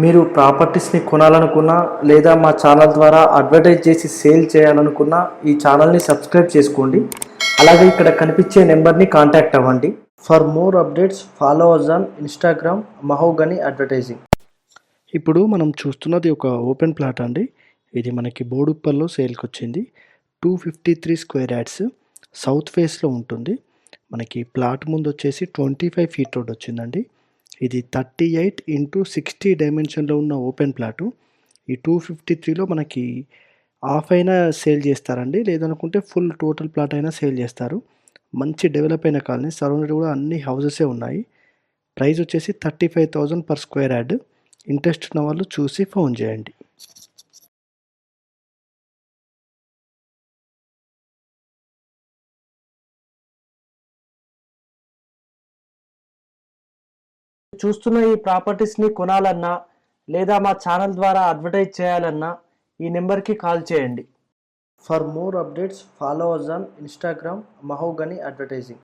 మీరు ప్రాపర్టీస్ని కొనాలనుకున్నా లేదా మా ఛానల్ ద్వారా అడ్వర్టైజ్ చేసి సేల్ చేయాలనుకున్నా ఈ ఛానల్ని సబ్స్క్రైబ్ చేసుకోండి. అలాగే ఇక్కడ కనిపించే నెంబర్ని కాంటాక్ట్ అవ్వండి. For more updates follow us on Instagram Mahogany Advertising. ఇప్పుడు మనం చూస్తున్నది ఒక ఓపెన్ ప్లాట్ అండి. ఇది మనకి బోడుప్పల్లో సేల్కి వచ్చింది. 253 స్క్వేర్ యార్డ్స్ సౌత్ ఫేస్లో ఉంటుంది. మనకి ప్లాట్ ముందు వచ్చేసి 25 ఫీట్ రోడ్ వచ్చిందండి. ఇది 38x60 డైమెన్షన్లో ఉన్న ఓపెన్ ప్లాటు. ఈ 253లో మనకి హాఫ్ అయినా సేల్ చేస్తారండి, లేదనుకుంటే ఫుల్ టోటల్ ప్లాట్ అయినా సేల్ చేస్తారు. మంచి డెవలప్ అయిన కాలనీ, సరౌండెడ్ కూడా అన్ని హౌసెసే ఉన్నాయి. ప్రైస్ వచ్చేసి 35,000 పర్ స్క్వేర్ యార్డ్. ఇంట్రెస్ట్ ఉన్న వాళ్ళు చూసి ఫోన్ చేయండి. చూస్తున్న ఈ ప్రాపర్టీస్ని కొనాలన్నా లేదా మా ఛానల్ ద్వారా అడ్వర్టైజ్ చేయాలన్నా ఈ నెంబర్కి కాల్ చేయండి. For more updates follow us on Instagram Mahogany advertising.